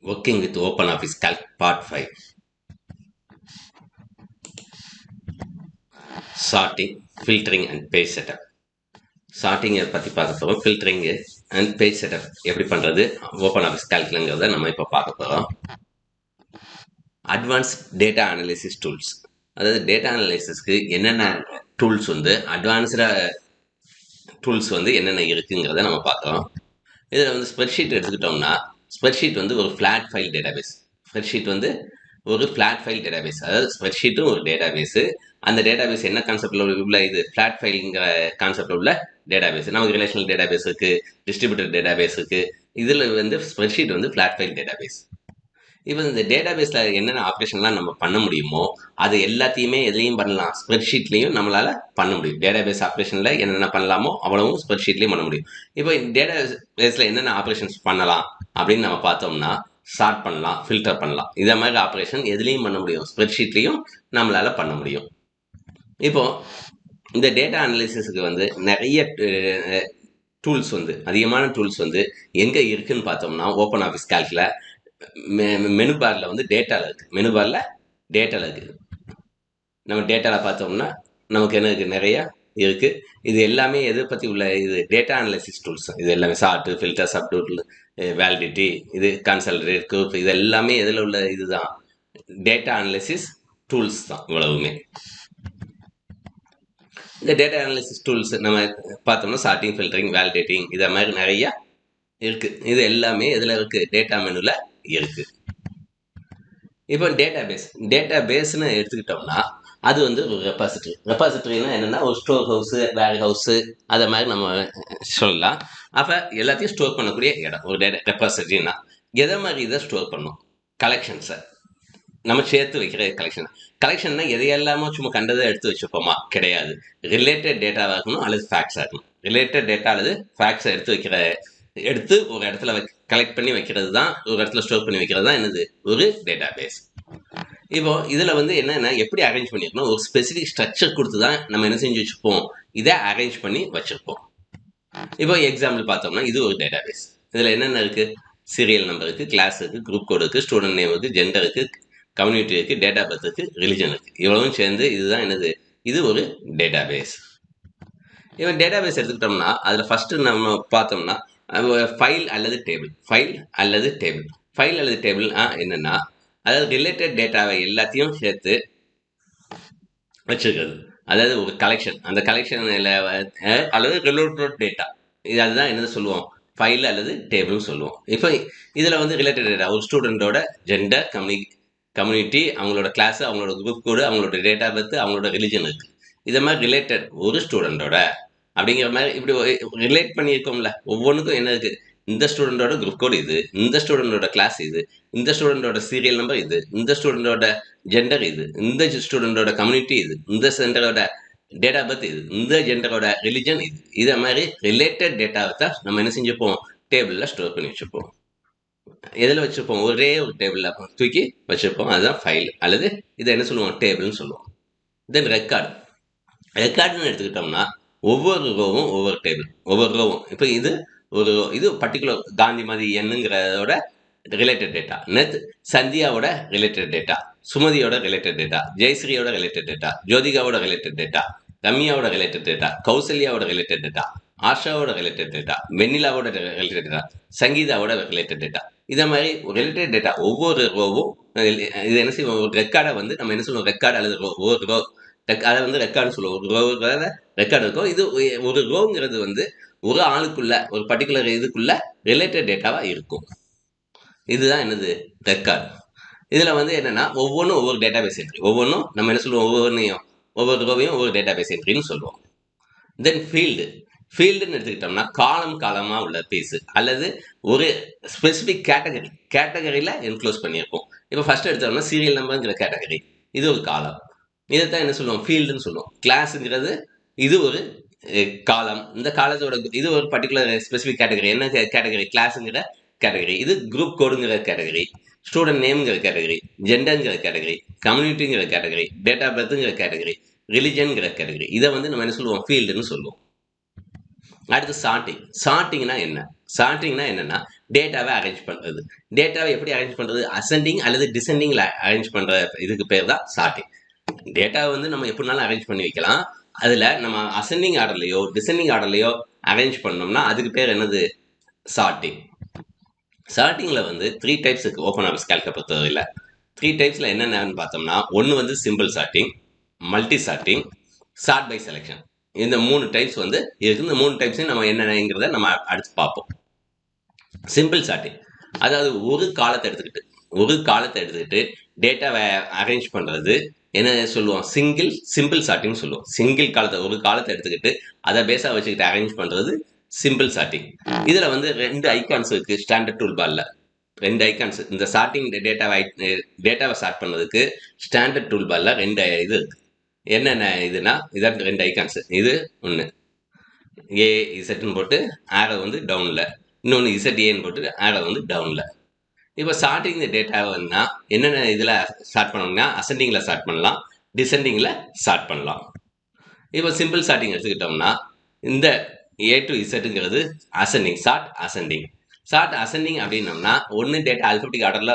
Working with OpenOffice Calc Part 5. Sorting, filtering and page setup. Sorting பற்றி பார்க்க போகிறோம். Filtering and page setup எப்படி பண்ணுறது ஓப்பன் ஆஃபீஸ் கால்குலங்கிறத நம்ம இப்போ பார்க்க போகிறோம். அட்வான்ஸ் டேட்டா அனலிசிஸ் டூல்ஸ், அதாவது டேட்டா அனலிசிஸ்க்கு என்னென்ன டூல்ஸ் வந்து அட்வான்ஸ்டாக டூல்ஸ் வந்து என்னென்ன இருக்குங்கிறத நம்ம பார்க்குறோம். இதில் வந்து ஸ்ப்ரெட்ஷீட் எடுத்துக்கிட்டோம்னா, ஸ்ப்ரெட்ஷீட் வந்து ஒரு ஃப்ளாட் ஃபைல் டேட்டாபேஸ். ஸ்ப்ரெட்ஷீட் வந்து ஒரு ஃப்ளாட் ஃபைல் டேட்டாபேஸ், அதாவது ஸ்ப்ரெட்ஷீட்டும் ஒரு டேட்டாபேஸு. அந்த டேட்டாபேஸ் என்ன கான்செப்டில் உள்ள இது ஃப்ளாட் ஃபைலுங்கிற கான்செப்டில் உள்ள டேட்டாபேஸ். நமக்கு ரிலேஷனல் டேட்டாபேஸ் இருக்குது, டிஸ்ட்ரிபியூட்டட் டேட்டாபேஸ் இருக்குது. இதில் வந்து ஸ்ப்ரெட்ஷீட் வந்து ஃப்ளாட் ஃபைல் டேட்டாபேஸ். இப்போ இந்த டேட்டாபேஸில் என்னென்ன ஆப்ரேஷன்லாம் நம்ம பண்ண முடியுமோ அது எல்லாத்தையுமே எதுலேயும் பண்ணலாம், ஸ்ப்ரெட்ஷீட்லேயும் நம்மளால் பண்ண முடியும். டேட்டாபேஸ் ஆப்ரேஷனில் என்னென்ன பண்ணலாமோ அவ்வளவும் ஸ்ப்ரெட்ஷீட்லேயும் பண்ண முடியும். இப்போ டேட்டாபேஸில் என்னென்ன ஆப்ரேஷன்ஸ் பண்ணலாம் அப்படின்னு நம்ம பார்த்தோம்னா, சார்ட் பண்ணலாம், ஃபில்டர் பண்ணலாம். இதை மாதிரி ஆப்ரேஷன் எதுலேயும் பண்ண முடியும், ஸ்ப்ரெட்ஷீட்லேயும் நம்மளால் பண்ண முடியும். இப்போது இந்த டேட்டா அனலிசிஸுக்கு வந்து நிறைய டூல்ஸ் வந்து அதிகமான டூல்ஸ் வந்து எங்கே இருக்குதுன்னு பார்த்தோம்னா, ஓப்பன் ஆஃபீஸ் கால்கில் மெனு பாரில் வந்து டேட்டாவில் இருக்குது. மெனு பாரில் டேட்டாவில் இருக்குது. நம்ம டேட்டாவில் பார்த்தோம்னா நமக்கு என்ன இருக்குது, நிறையா இருக்குது. இது எல்லாமே எதை பற்றி உள்ள இது டேட்டா அனலிசிஸ் டூல்ஸ். இது எல்லாமே சார்ட்டு, ஃபில்டர், சப்டூல், வேலிடிட்டி, இது கன்சல்டேட், குரூப், இது எல்லாமே எதில் உள்ள இதுதான், டேட்டா அனலிசிஸ் டூல்ஸ் தான் இவ்வளவுமே. இந்த டேட்டா அனலிசிஸ் டூல்ஸ் நம்ம பார்த்தோம்னா சார்ட்டிங், ஃபில்டரிங், வேலிடேட்டிங், இதை மாதிரி நிறையா இருக்குது. இது எல்லாமே எதில் இருக்குது, டேட்டா மெனுவில் இருக்குது. இப்போ டேட்டா பேஸ்ன்னு எடுத்துக்கிட்டோம்னா அது வந்து ஒரு ரெபாசிட்டரி. ரெபாசிட்டரினா என்னென்னா ஒரு ஸ்டோர் ஹவுஸு, வேர் ஹவுஸு, அதை மாதிரி நம்ம சொல்லலாம். அப்போ எல்லாத்தையும் ஸ்டோர் பண்ணக்கூடிய இடம் ஒரு ரெபாசிட்டரினா. எதை மாதிரி இதை ஸ்டோர் பண்ணணும், கலெக்ஷன்ஸை நம்ம சேர்த்து வைக்கிற கலெக்ஷன்னா எதையெல்லாமோ சும்மா கண்டதை எடுத்து வச்சுப்போமா, கிடையாது. ரிலேட்டட் டேட்டாவாக இருக்கணும் அல்லது ஃபேக்ட்ஸாக இருக்கணும். ரிலேட்டட் டேட்டா அல்லது ஃபேக்ட்ஸை எடுத்து ஒரு இடத்துல கலெக்ட் பண்ணி வைக்கிறது தான், ஒரு இடத்துல ஸ்டோர் பண்ணி வைக்கிறது தான் என்னது, ஒரு டேட்டா பேஸ். இப்போ இதில் வந்து என்னென்னா எப்படி அரேஞ்ச் பண்ணியிருக்கணும், ஒரு ஸ்பெசிஃபிக் ஸ்ட்ரக்சர் கொடுத்து தான் நம்ம என்ன செஞ்சு வச்சுப்போம், இதை அரேஞ்ச் பண்ணி வச்சுருப்போம். இப்போ எக்ஸாம்பிள் பார்த்தோம்னா இது ஒரு டேட்டா பேஸ். இதில் என்னென்ன இருக்குது, சீரியல் நம்பர் இருக்குது, கிளாஸ் இருக்குது, குரூப் கோடு இருக்குது, ஸ்டூடெண்ட் நேம் இருக்குது, ஜெண்டர் இருக்குது, கம்யூனிட்டி இருக்குது, டேட் ஆஃப் பர்த் இருக்குது, ரிலிஜன் இருக்குது. இவ்வளவும் சேர்ந்து இதுதான் என்னது, இது ஒரு டேட்டா பேஸ். இப்போ டேட்டா பேஸ் எடுத்துக்கிட்டோம்னா அதில் ஃபஸ்ட்டு நம்ம பார்த்தோம்னா ஃபைல் அல்லது டேபிள். ஃபைல் அல்லது டேபிள் என்னென்னா, அதாவது ரிலேட்டட் டேட்டாவை எல்லாத்தையும் சேர்த்து வச்சுருக்கிறது. அதாவது ஒரு கலெக்ஷன், அந்த கலெக்ஷனில் அல்லது ரிலேட்டட் டேட்டா, இது அதுதான் என்னது சொல்லுவோம், ஃபைல் அல்லது டேபிள்னு சொல்லுவோம். இப்போ இதில் வந்து ரிலேட்டட் டேட்டா, ஒரு ஸ்டூடெண்ட்டோட ஜெண்டர், கம்யூனிட்டி, அவங்களோட கிளாஸ், அவங்களோட குரூப் கோடு, அவங்களோட டேட் ஆஃப் பர்த், அவங்களோட ரிலிஜன் இருக்குது. இதை மாதிரி ரிலேட்டட் ஒரு ஸ்டூடெண்ட்டோட அப்படிங்கிற மாதிரி இப்படி ரிலேட் பண்ணியிருக்கோம்ல. ஒவ்வொன்றுக்கும் என்ன இருக்குது, இந்த ஸ்டூடெண்ட்டோட குரூப் கோடு இது, இந்த ஸ்டூடெண்ட்டோட கிளாஸ் இது, இந்த ஸ்டூடெண்ட்டோட சீரியல் நம்பர் இது, இந்த ஸ்டூடெண்ட்டோட ஜெண்டர் இது, இந்த ஸ்டூடெண்ட்டோட கம்யூனிட்டி இது, இந்த சென்டரோட டேட் ஆஃப் பர்த் இது, இந்த ஜெண்டரோட ரிலிஜன் இது. இதை மாதிரி ரிலேட்டட் டேட்டாவை தான் நம்ம என்ன செஞ்சுப்போம், டேபிளில் ஸ்டோர் பண்ணி வச்சுப்போம். எதில் வச்சுருப்போம், ஒரே ஒரு டேபிளில் தூக்கி வச்சுருப்போம். அதுதான் ஃபைல் அல்லது இதை என்ன சொல்லுவோம், டேபிள்னு சொல்லுவோம். தென் ரெக்கார்டுன்னு எடுத்துக்கிட்டோம்னா ஒவ்வொரு ரோவும் ஒவ்வொரு டேபிள், ஒவ்வொரு ரோவும். இப்போ இது பர்டிகுலர் காந்திமதி என்னங்கிறதோட ரிலேட்டட் டேட்டா, சந்தியாவோட ரிலேட்டட் டேட்டா, சுமதியோட ரிலேட்டட் டேட்டா, ஜெயஸ்ரீயோட ரிலேட்டட் டேட்டா, ஜோதிகாவோட ரிலேட்டட் டேட்டா, ரம்யாவோட ரிலேட்டட் டேட்டா, கௌசல்யாவோட ரிலேட்டட் டேட்டா, ஆஷாவோட ரிலேட்டட் டேட்டா, வெண்ணிலாவோட ரிலேட்டட் டேட்டா, சங்கீதாவோட ரிலேட்டட் டேட்டா. இதை மாதிரி ரிலேட்டட் டேட்டா ஒவ்வொரு ரோவும் இது என்ன செய்வோம், ஒரு ரெக்கார்டை வந்து நம்ம என்ன சொல்லுவோம், ரெக்கார்டு அல்லது ஒரு ரோ, அதை வந்து ரெக்கார்டு சொல்லுவோம். ஒரு ரோவில் ரெக்கார்டு இருக்கும். இது ஒரு ரோங்கிறது வந்து ஒரு ஆளுக்குள்ள, ஒரு பர்டிகுலர் இதுக்குள்ள ரிலேட்டட் டேட்டாவாக இருக்கும். இதுதான் என்னது, ரெக்கார்டு. இதில் வந்து என்னென்னா ஒவ்வொன்றும் ஒவ்வொரு டேட்டா பேஸ் என்ட்ரி. ஒவ்வொன்றும் நம்ம என்ன சொல்லுவோம், ஒவ்வொரு ரோவையும் ஒவ்வொரு டேட்டா பேஸ் என்ட்ரின்னு சொல்லுவோம். தென் ஃபீல்டுன்னு எடுத்துக்கிட்டோம்னா காலமாக உள்ள பீஸு அல்லது ஒரு ஸ்பெசிஃபிக் கேட்டகரியில் என்க்ளோஸ் பண்ணியிருப்போம். இப்போ ஃபஸ்ட்டு எடுத்தோம்னா சீரியல் நம்பருங்கிற கேட்டகரி, இது ஒரு காலம். இதை தான் என்ன சொல்லுவோம், ஃபீல்டுன்னு சொல்லுவோம். கிளாஸுங்கிறது இது ஒரு காலம். இந்த காலத்தோட இது ஒரு பர்டிகுலர் ஸ்பெசிஃபிக் கேட்டகரி. என்ன கேட்டகரி, கிளாஸுங்கிற கேட்டகரி. இது குரூப் கோடுங்கிற கேட்டகரி, ஸ்டூடெண்ட் நேம்ங்கிற கேட்டகரி, ஜெண்டருங்கிற கேட்டகரி, கம்யூனிட்டிங்கிற கேட்டகரி, டேட் ஆஃப் பர்த்துங்கிற கேட்டகரி, ரிலிஜன்ங்கிற கேட்டகரி. இதை வந்து நம்ம என்ன சொல்லுவோம், ஃபீல்டுன்னு சொல்லுவோம். அடுத்து சார்ட்டிங்னா என்ன? சார்ட்டிங்னா என்னன்னா டேட்டாவை அரேஞ்ச் பண்ணுறது. டேட்டாவை எப்படி அரேஞ்ச் பண்ணுறது? அசெண்டிங் அல்லது டிசெண்டிங்கில் அரேஞ்ச் பண்ணுற இதுக்கு பேர் தான் சார்ட்டிங். டேட்டாவை வந்து நம்ம எப்படினாலும் அரேஞ்ச் பண்ணி வைக்கலாம். அதில் நம்ம அசெண்டிங் ஆர்டர்லையோ டிசெண்டிங் ஆர்டர்லையோ அரேஞ்ச் பண்ணோம்னா அதுக்கு பேர் என்னது? சார்ட்டிங். சார்ட்டிங்கில் வந்து 3 டைப்ஸ் இருக்குது ஓப்பன் ஆஃபீஸ் கால்கை பொறுத்தவரையில். 3 டைப்ஸில் என்னென்னு பார்த்தோம்னா, ஒன்று வந்து simple sorting, multi sorting, sort by selection. இந்த 3 டைப்ஸ் வந்து இருக்குது. இந்த 3 டைப்ஸையும் நம்ம என்னங்கிறத நம்ம அடுத்து பார்ப்போம். சிம்பிள் சார்ட்டிங், அதாவது ஒரு காலத்தை எடுத்துக்கிட்டு டேட்டாவை அரேஞ்ச் பண்ணுறது என்ன சொல்லுவோம்? சிம்பிள் சார்ட்டிங் சொல்லுவோம். ஒரு காலத்தை எடுத்துக்கிட்டு அதை பேஸாக வச்சுக்கிட்டு அரேஞ்ச் பண்ணுறது சிம்பிள் சார்ட்டிங். இதில் வந்து 2 ஐக்கான்ஸ் இருக்குது ஸ்டாண்டர்ட் டூல் பாரில். 2 ஐக்கான்ஸ் இந்த சார்ட்டிங் டேட்டாவை சார்ட் பண்ணுறதுக்கு ஸ்டாண்டர்ட் டூல் பாரில் 2 இது இருக்குது. என்னென்ன இதுனா இதான் 2 ஐக்கான்ஸ். இது ஒன்று ஏஇசட்னு போட்டு ஆரோ வந்து டவுனில், இன்னொன்று இசட்ஏன்னு போட்டு ஆரோ வந்து டவுனில். இப்போ சார்ட்டிங் டேட்டாவைன்னா என்னென்ன இதில் ஸ்டார்ட் பண்ணோம்னா அசெண்டிங்கில் ஸ்டார்ட் பண்ணலாம், டிசெண்டிங்கில் ஸ்டார்ட் பண்ணலாம். இப்போ சிம்பிள் சார்ட்டிங் எடுத்துக்கிட்டோம்னா இந்த ஏ டு இசட்டுங்கிறது அசெண்டிங். சார்ட் அசெண்டிங் அப்படின்னோம்னா ஒன்று டேட்டா அல்பபெட்டிக் ஆர்டரில்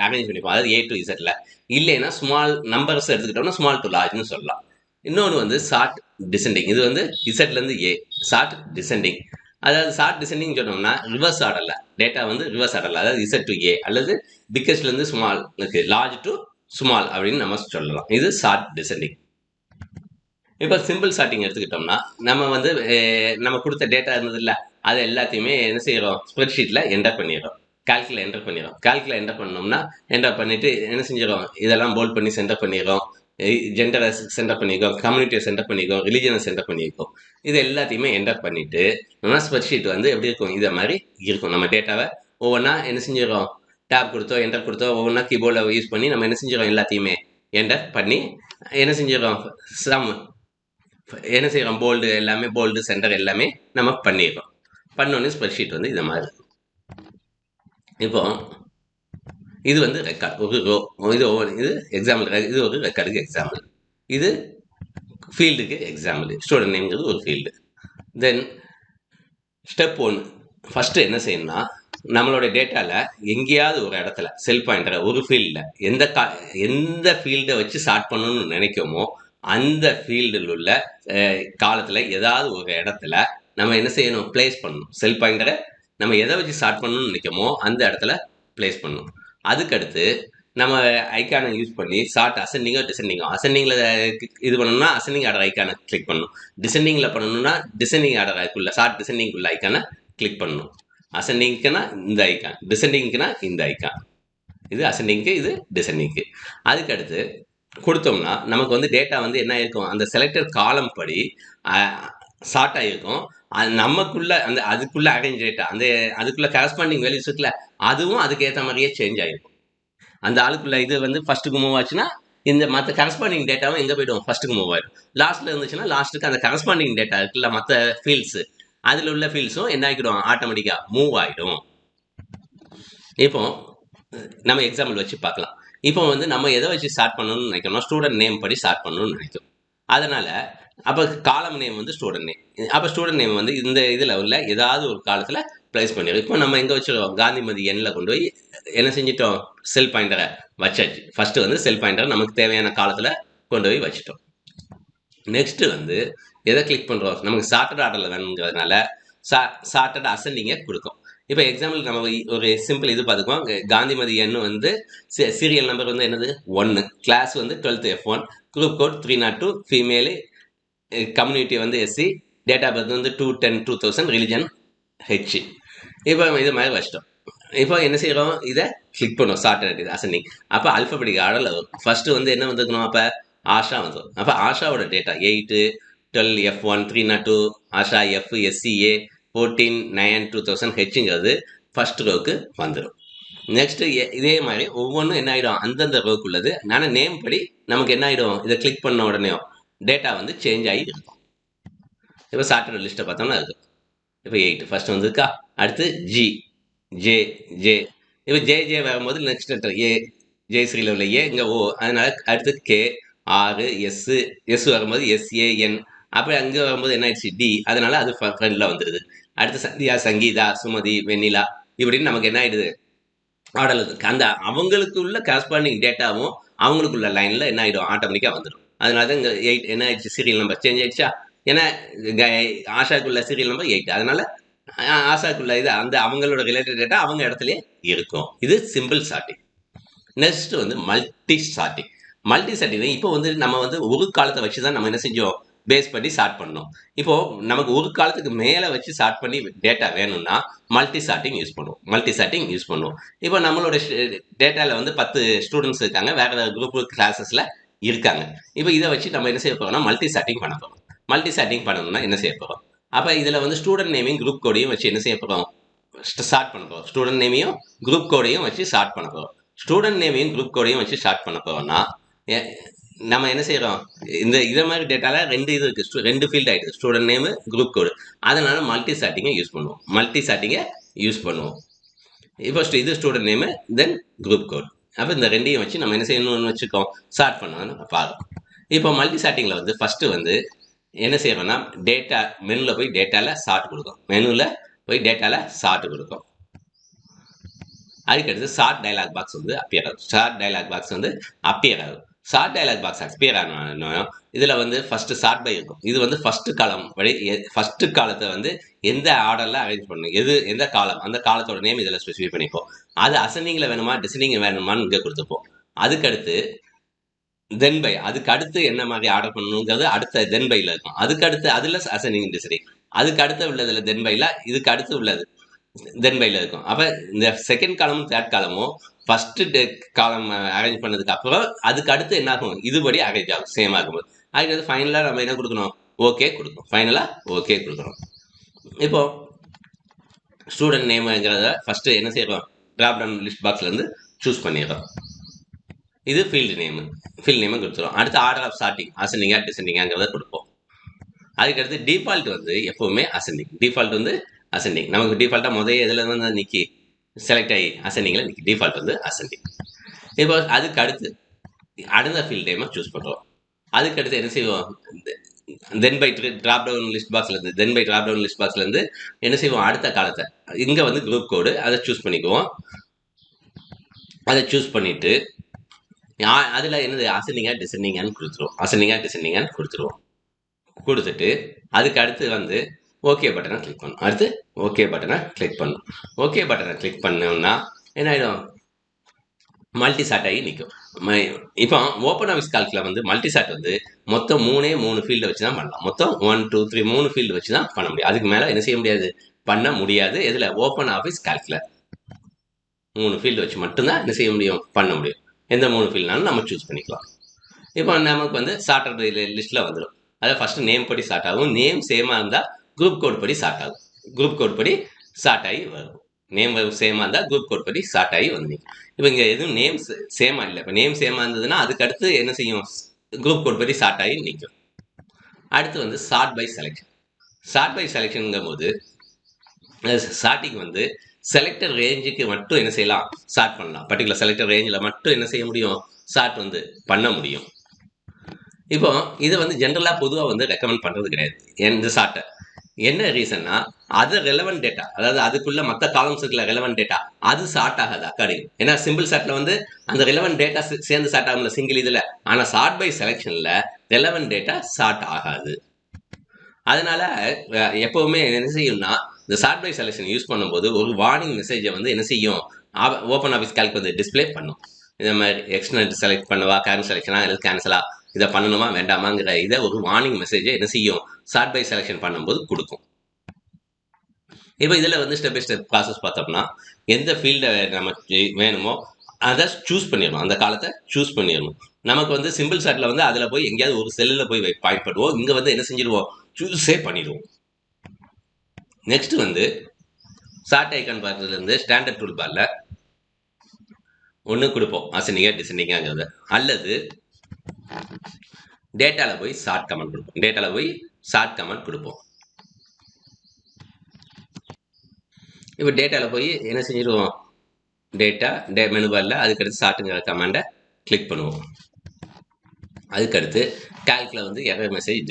அரேஞ்ச் பண்ணிப்போம், அதாவது ஏ டு இசட்டில். இல்லைன்னா ஸ்மால் நம்பர்ஸ் எடுத்துக்கிட்டோம்னா ஸ்மால் டு லார்ஜ்னு சொல்லலாம். இன்னொன்று வந்து சார்ட் டிசெண்டிங். இது வந்து இசட்லேருந்து ஏ, சார்ட் டிசெண்டிங். அதாவது சார்ட் டிசெண்டிங் சொன்னோம்னா ரிவர்ஸ் ஆர்டரில் டேட்டா வந்து ரிவர்ஸ் ஆர்டரில், அதாவது இசட் டு ஏ அல்லது பிக்கஸ்ட்லேருந்து ஸ்மால் லார்ஜ் டு ஸ்மால் அப்படின்னு நம்ம சொல்லலாம். இது சார்ட் டிசெண்டிங். இப்போ சிம்பிள் சார்ட்டிங் எடுத்துக்கிட்டோம்னா நம்ம வந்து நம்ம கொடுத்த டேட்டா இருந்தது இல்லை, அதை எல்லாத்தையுமே என்ன செய்கிறோம்? ஸ்ப்ரெட்ஷீட்டில் என்டர் பண்ணிடுறோம், கால்குலேட் என்டர் பண்ணோம்னா என்டர் பண்ணிவிட்டு என்ன செஞ்சிடும்? இதெல்லாம் போல்ட் பண்ணி சென்டர் பண்ணிடுறோம், ஜெண்டரை சென்டர் பண்ணிக்கோ, கம்யூனிட்டியை சென்டர் பண்ணிக்கோ, ரிலீஜனை சென்டர் பண்ணிக்கோ. இது எல்லாத்தையுமே என்டர் பண்ணிவிட்டு நம்ம ஸ்ப்ரெட்ஷீட் வந்து எப்படி இருக்கும்? இதை மாதிரி இருக்கும். நம்ம டேட்டாவை ஒவ்வொன்றா என்ன செஞ்சிடறோம்? டேப் கொடுத்தோ என்டர் கொடுத்தோ ஒவ்வொன்றா கீபோர்டில் யூஸ் பண்ணி நம்ம என்ன செஞ்சிடறோம்? எல்லாத்தையுமே என்டர் பண்ணி என்ன செஞ்சிடறோம்? என்ன செய்கிறோம்? போல்டு சென்டர் எல்லாமே நம்ம பண்ணிடுறோம். பண்ணோன்னே ஸ்ப்ரெட்ஷீட் வந்து இதை மாதிரி. இப்போ இது வந்து ரெக்கார்ட், ஒரு ரோ. இது எக்ஸாம்பிள், இது ஒரு ரெக்கார்டுக்கு எக்ஸாம்பிள், இது ஃபீல்டுக்கு எக்ஸாம்பிள். ஸ்டூடெண்ட் நேம்ங்கிறது ஒரு ஃபீல்டு. தென் ஸ்டெப் 1, ஃபஸ்ட்டு என்ன செய்யணும்னா நம்மளோட டேட்டாவில் எங்கேயாவது ஒரு இடத்துல செல் பாயிண்டரை ஒரு ஃபீல்டில் எந்த ஃபீல்டை வச்சு ஸ்டார்ட் பண்ணணும்னு நினைக்கோமோ அந்த ஃபீல்டில் உள்ள காலத்தில் ஏதாவது ஒரு இடத்துல நம்ம என்ன செய்யணும்? பிளேஸ் பண்ணணும். செல் பாயிண்டரை நம்ம எதை வச்சு ஸ்டார்ட் பண்ணணும்னு நினைக்கோமோ அந்த இடத்துல பிளேஸ் பண்ணணும். அதுக்கடுத்து நம்ம ஐக்கானை யூஸ் பண்ணி சார்ட் அசெண்டிங்கோ அசெண்டிங்கில் இது பண்ணணும்னா அசெண்டிங் ஆர்டர் ஐக்கானை கிளிக் பண்ணணும். டிசெண்டிங்கில் பண்ணணும்னா டிசெண்டிங் ஆர்டருக்குள்ள சார்ட் டிசெண்டிங்குள்ள ஐக்கானை கிளிக் பண்ணணும். அசெண்டிங்க்குனா இந்த ஐக்கான், டிசெண்டிங்க்குனா இந்த ஐக்கான். இது அசெண்டிங்க்கு, இது டிசெண்டிங்க்கு. அதுக்கடுத்து கொடுத்தோம்னா நமக்கு வந்து டேட்டா வந்து என்ன இருக்கும்? அந்த செலக்டட் காலம் படி ஷார்ட் ஆகிருக்கும். அது நமக்குள்ள அதுக்குள்ள அரேஞ்ச் டேட்டா, அதுக்குள்ள கரஸ்பாண்டிங் வேல்யூஸ் இருக்குல்ல, அதுவும் அதுக்கேற்ற மாதிரியே சேஞ்ச் ஆகிருக்கும். அந்த ஆளுக்குள்ள இது வந்து ஃபர்ஸ்ட்டுக்கு மூவ் ஆச்சுன்னா இந்த மற்ற கரஸ்பாண்டிங் டேட்டாவும் எங்கே போய்டும்? ஃபர்ஸ்ட்டுக்கு மூவ் ஆகிடும். லாஸ்ட்டில் இருந்துச்சுன்னா லாஸ்ட்டுக்கு அந்த கரஸ்பாண்டிங் டேட்டா இருக்குல்ல, மற்ற ஃபீல்ட்ஸு, அதில் உள்ள ஃபீல்ட்ஸும் என்ன ஆகிடும்? ஆட்டோமேட்டிக்காக மூவ் ஆகிடும். இப்போ நம்ம எக்ஸாம்பிள் வச்சு பார்க்கலாம். இப்போ வந்து நம்ம எதை வச்சு ஸ்டார்ட் பண்ணணும்னு நினைக்கணும்? ஸ்டூடெண்ட் நேம் படி ஸ்டார்ட் பண்ணணும்னு நினைக்கும். அதனால் அப்போ காலம் நேம் வந்து ஸ்டூடெண்ட் நேம். அப்போ ஸ்டூடெண்ட் நேம் வந்து இந்த இதில் உள்ள ஏதாவது ஒரு காலத்தில் ப்ளேஸ் பண்ணிடுறோம். இப்போ நம்ம எங்கே வச்சுருக்கோம்? காந்திமதி எண்ணில் கொண்டு போய் என்ன செஞ்சிட்டோம்? செல் பாயிண்டரை வச்சாச்சு. ஃபஸ்ட்டு வந்து செல் பாயிண்டரை நமக்கு தேவையான காலத்தில் கொண்டு போய் வச்சுட்டோம். நெக்ஸ்ட்டு வந்து எதை கிளிக் பண்ணுறோம்? நமக்கு சார்ட்டட் ஆர்டரில் வேணுங்கிறதுனால சார்ட்டட் அசெண்டிங்கை கொடுக்கும். இப்போ எக்ஸாம்பிள் நம்ம ஒரு சிம்பிள் இது பார்த்துக்குவோம். காந்திமதி எண்ணு வந்து சீரியல் நம்பர் வந்து என்னது? 1, கிளாஸ் வந்து 12th F1, group code 302, female, community வந்து SC, டேட் ஆஃப் பர்த் வந்து 2/10/2000, ரிலிஜன் H. இப்போ இது மாதிரி வச்சிட்டோம். இப்போ என்ன செய்கிறோம்? இதை கிளிக் பண்ணுவோம் சார்ட்டட் அசெண்டிங். அப்போ அல்ஃபபெட்டிக் ஆர்டரில் வரும். ஃபஸ்ட்டு வந்து என்ன வந்துருக்கணும்? அப்போ ஆஷா வந்துடும். அப்போ ஆஷாவோட data 8, 12 F1, 302, Asha F, SCA 14/9/2000, ஹெச்ங்கிறது ஃபர்ஸ்ட் ரோவுக்கு வந்துடும். நெக்ஸ்ட்டு இதே மாதிரி ஒவ்வொன்றும் என்ன ஆகிடும்? அந்தந்த ரோவுக்கு உள்ளது. ஆனால் நேம் படி நமக்கு என்ன ஆகிடும்? இதை கிளிக் பண்ண உடனே டேட்டா வந்து சேஞ்ச் ஆகி இருக்கும். இப்போ சார்ட்டட் லிஸ்ட்டை பார்த்தோம்னா இருக்குது. இப்போ 8 ஃபர்ஸ்ட் வந்துருக்கா. அடுத்து ஜே. இப்போ ஜே வரும்போது நெக்ஸ்ட் லெட்டர் ஏ, ஜெயஸ்ரீல உள்ள ஏ, இங்கே ஓ, அதனால அடுத்து கே, 6, எஸ் வரும்போது SAN, அப்போ அங்கே வரும்போது என்ன ஆயிடுச்சு டி, அதனால அது ஃப்ரெண்டில் வந்துடுது. அடுத்து சந்தியா, சங்கீதா, சுமதி, வெண்ணிலா இப்படின்னு நமக்கு என்ன ஆயிடுது ஆர்டர் இருக்கு. அந்த அவங்களுக்குள்ள கரஸ்பாண்டிங் டேட்டாவும் அவங்களுக்குள்ள லைனில் என்ன ஆகிடும் ஆட்டோமேட்டிக்காக வந்துடும். அதனால தான் இங்கே 8 என்ன ஆயிடுச்சு, சீரியல் நம்பர் சேஞ்ச் ஆயிடுச்சா. ஏன்னா ஆஷாக்குள்ள சீரியல் நம்பர் 8, அதனால ஆஷாக்குள்ள இது அந்த அவங்களோட ரிலேட்டட் டேட்டா அவங்க இடத்துலயே இருக்கும். இது சிம்பிள் சார்ட்டிங். நெக்ஸ்ட் வந்து மல்டி சார்ட்டிங். மல்டி சார்ட்டிங் இப்போ வந்து நம்ம வந்து ஒரு காலத்தை வச்சு தான் நம்ம என்ன செஞ்சோம், பேஸ் பண்ணி ஸ்டார்ட் பண்ணோம். இப்போ நமக்கு ஒரு காலத்துக்கு மேலே வச்சு ஸ்டார்ட் பண்ணி டேட்டா வேணும்னா மல்டி சார்ட்டிங் யூஸ் பண்ணுவோம். மல்டி சார்ட்டிங் யூஸ் பண்ணுவோம். இப்போ நம்மளோட டேட்டாவில் வந்து 10 ஸ்டூடெண்ட்ஸ் இருக்காங்க, வேற வேறு குரூப் கிளாஸஸில் இருக்காங்க. இப்போ இதை வச்சு நம்ம என்ன செய்ய போகிறோம்னா மல்டி சார்ட்டிங் பண்ண போகிறோம். மல்டி சார்ட்டிங் பண்ணணும்னா என்ன செய்ய போகிறோம், அப்போ இதில் வந்து ஸ்டூடெண்ட் நேமையும் குரூப் கோடையும் வச்சு என்ன செய்ய போகிறோம், ஸ்டார்ட் பண்ண போகிறோம். ஸ்டூடெண்ட் நேமையும் குரூப் கோடையும் வச்சு ஸ்டார்ட் பண்ண போகிறோம். ஸ்டூடெண்ட் நேமையும் குரூப் கோடையும் வச்சு ஸ்டார்ட் பண்ண போகிறோம்னா நம்ம என்ன செய்கிறோம், இதை மாதிரி டேட்டாவில் 2 இது இருக்குது, 2 ஃபீல்ட் ஆகிடுது, ஸ்டூடெண்ட் நேமு, குரூப் கோடு. அதனால மல்டி சார்ட்டிங்கை யூஸ் பண்ணுவோம். மல்டி சார்ட்டிங்கை யூஸ் பண்ணுவோம். இப்போ இது student name, then group code. அப்போ இந்த 2ஐயும் வச்சு நம்ம என்ன செய்யணும்னு வச்சுக்கோம், ஸ்டார்ட் பண்ணணும்னு பார்க்கணும். இப்போ மல்டி சார்ட்டிங்கில் வந்து ஃபஸ்ட்டு வந்து என்ன செய்யறோம்னா டேட்டா மெனுவில் போய் டேட்டாவில் சார்ட் கொடுக்கும். மெனுவில் போய் டேட்டாவில் சார்ட் கொடுக்கும். அதுக்கடுத்து ஷார்ட் டைலாக் பாக்ஸ் வந்து அப்பியர் ஆகும். ஷார்ட் டைலாக் பாக்ஸ் வந்து அப்பியர் ஆகும். ஷார்ட் டைலாக் பாக்ஸ் அப்பியர் ஆகணும். இதில் வந்து ஃபஸ்ட்டு ஷார்ட் பை இருக்கும். இது வந்து ஃபஸ்ட்டு காலம் வழி, ஃபஸ்ட்டு காலத்தை வந்து எந்த ஆர்டரில் அரேஞ்ச் பண்ணணும், எந்த காலம், அந்த காலத்தோட நேம் இதில் ஸ்பெசிஃபை பண்ணிப்போம். அது அசெண்டிங்கில் வேணுமா டிசெண்டிங் வேணுமான்னு இங்கே கொடுத்துப்போம். அதுக்கடுத்து தென் பை, அதுக்கு அடுத்து என்ன மாதிரி ஆர்டர் பண்ணணுங்கிறது அடுத்த தென் பையில் இருக்கும். அதுக்கு அடுத்து அதில் அசெண்டிங் டிசெண்டிங், அதுக்கு அடுத்து உள்ளதில் தென் பையில், இதுக்கு அடுத்து உள்ளது தென் பையில் இருக்கும். அப்போ இந்த செகண்ட் காலமும் தேர்ட் காலமும் ஃபஸ்ட்டு காலம் அரேஞ்ச் பண்ணதுக்கு அப்புறம் அதுக்கு அடுத்து என்ன ஆகும், இதுபடி அரேஞ்ச் ஆகும் சேம் ஆகும்போது. அதுக்கு ஃபைனலாக நம்ம என்ன கொடுக்கணும், ஓகே கொடுக்கணும். ஃபைனலாக ஓகே கொடுக்கணும். இப்போ ஸ்டூடெண்ட் நேமுங்கிறத ஃபஸ்ட்டு என்ன செய்யறோம், ட்ராப் டவுன் லிஸ்ட் பாக்ஸ்லேருந்து சூஸ் பண்ணிடுறோம். இது ஃபீல்டு நேமு, ஃபீல்டு நேமை கொடுத்துரும். அடுத்து ஆர்டர் ஆஃப் ஸ்டார்டிங் அசெண்டிங்கா டிசெண்டிங்காங்கிறத கொடுப்போம். அதுக்கடுத்து டிஃபால்ட் வந்து எப்போவுமே அசெண்டிங். டிஃபால்ட் வந்து அசெண்டிங். நமக்கு டிஃபால்ட்டாக முதல் இதில் வந்து நிற்கி செலக்ட் ஆகி அசெண்டிங்கில் நிற்கி, டிஃபால்ட் வந்து அசெண்டிங். இப்போ அதுக்கு அடுத்து அடுத்த ஃபீல்ட் நேமை சூஸ் பண்ணுறோம். அதுக்கடுத்து என்ன செய்வோம், then by drop down list பாக்ஸ்லேருந்து, then by drop down list பாக்ஸ்லேருந்து என்ன செய்வோம், அடுத்த காலத்தை இங்கே வந்து குரூப் கோடு அதை சூஸ் பண்ணிக்குவோம். அதை சூஸ் பண்ணிவிட்டு அதில் என்னது அசெண்டிங்கா டிசெண்டிங்கான்னு கொடுத்துருவோம். அசெண்டிங்கா டிசெண்டிங்கான்னு கொடுத்துருவோம். கொடுத்துட்டு அதுக்கு அடுத்து வந்து ஓகே பட்டனை கிளிக் பண்ணணும். அடுத்து ஓகே பட்டனை கிளிக் பண்ணணும். ஓகே பட்டனை கிளிக் பண்ணோம்னா என்ன ஆகிடும், மல்டி சார்ட் ஆகி நிற்கும். இப்போ ஓப்பன் ஆஃபீஸ் கால்கில் வந்து மல்டி சார்ட் வந்து மொத்தம் 3 ஃபீல்டை வச்சு தான் பண்ணலாம். மொத்தம் 1 2 3 3 ஃபீல்டு வச்சு தான் பண்ண முடியும். அதுக்கு மேலே என்ன செய்ய முடியாது, பண்ண முடியாது. இதில் ஓப்பன் ஆஃபீஸ் கால்கில் 3 ஃபீல்டு வச்சு மட்டும்தான் என்ன செய்ய முடியும், பண்ண முடியும். எந்த 3 ஃபீல்டுனாலும் நம்ம சூஸ் பண்ணிக்கலாம். இப்போ நமக்கு வந்து சார்ட்டர் லிஸ்ட்டில் வந்துடும். அதை ஃபஸ்ட்டு நேம் படி ஸ்டார்ட் ஆகும். நேம் சேமாக இருந்தால் குரூப் கோட் படி ஸ்டார்ட் ஆகும். குரூப் கோட் படி ஸ்டார்ட் ஆகி வரும். நேம் சேமாக இருந்தால் குரூப் கோட் படி ஸ்டார்ட் ஆகி வந்து. இப்போ இங்கே எதுவும் நேம் சேமாக இல்லை. இப்போ நேம் சேமாக இருந்ததுன்னா அதுக்கு அடுத்து என்ன செய்யும், குரூப் கோட் படி ஸ்டார்ட் ஆகி நிற்கும். அடுத்து வந்து sort by selection. Sort by செலெக்ஷனுங்கும் போது சார்ட்டிங் வந்து செலக்டர் ரேஞ்சுக்கு மட்டும் என்ன செய்யலாம், ஸ்டார்ட் பண்ணலாம். பர்டிகுலர் செலக்டர் ரேஞ்சில் மட்டும் என்ன செய்ய முடியும், ஸ்டார்ட் வந்து பண்ண முடியும். இப்போ இதை வந்து ஜென்ரலாக பொதுவாக வந்து ரெக்கமெண்ட் பண்ணுறது கிடையாது இந்த சார்ட்டை. என்ன ரீசன்னா, அது ரெலவெண்ட் டேட்டா, அதாவது அதுக்குள்ள மற்ற காலம்ஸ் இருக்குல்ல ரெலவெண்ட் டேட்டா, அது சார்ட் ஆகாது அக்கார்டிங். ஏன்னா சிம்பிள் சார்ட்டில் வந்து அந்த ரெலவெண்ட் டேட்டா சேர்ந்து சார்ட் ஆகும்ல சிங்கிள் இதில். ஆனால் சார்ட் பை செலெக்ஷனில் ரெலவெண்ட் டேட்டா சார்ட் ஆகாது. அதனால எப்போவுமே என்ன செய்யும்னா, இந்த சார்ட் பை செலெக்ஷன் யூஸ் பண்ணும்போது ஒரு வார்னிங் மெசேஜை வந்து என்ன செய்யும், ஓப்பன் ஆஃபீஸ் கால்க்கு வந்து டிஸ்பிளே பண்ணும். இந்த மாதிரி எக்ஸ்டர்னல் செலக்ட் பண்ணவா, கேரண்ட் செலெக்ஷனா இல்லை கேன்சலா, இதை பண்ணணுமா வேண்டாமாங்கிற இதை ஒரு வார்னிங் மெசேஜை என்ன செய்யும், சார்ட் பை செலெக்ஷன் பண்ணும்போது கொடுக்கும். இப்போ இதில் வந்து ஸ்டெப் பை ஸ்டெப் ப்ராசஸ் பார்த்தோம்னா, எந்த ஃபீல்டை நமக்கு வேணுமோ அதை சூஸ் பண்ணிடணும். அந்த காலத்தை சூஸ் பண்ணிடணும். நமக்கு வந்து சிம்பிள் சார்ட்டில் வந்து அதில் போய் எங்கேயாவது ஒரு செல்லில் போய் பாயிண்ட் பண்ணுவோம். இங்கே வந்து என்ன செஞ்சிடுவோம், சூஸே பண்ணிடுவோம். நெக்ஸ்ட் வந்து சார்ட் ஐக்கான் பார்க்கறதுலேருந்து ஸ்டாண்டர்ட் டூல் பாரில் ஒன்று கொடுப்போம், அசெண்டிங்கா டிசெண்டிங்காங்கிறத. அல்லது டேட்டாவில் போய் ஷார்ட் கமெண்ட் கொடுப்போம். டேட்டாவில் போய் ஷார்ட் கமெண்ட் கொடுப்போம். இப்போ டேட்டாவில் போய் என்ன செஞ்சிடுவோம், டேட்டா மெனு பாரில் அதுக்கடுத்து ஷார்ட்டுங்கிற கமெண்டை கிளிக் பண்ணுவோம். அதுக்கடுத்து கால்கில் வந்து எரர் மெசேஜ்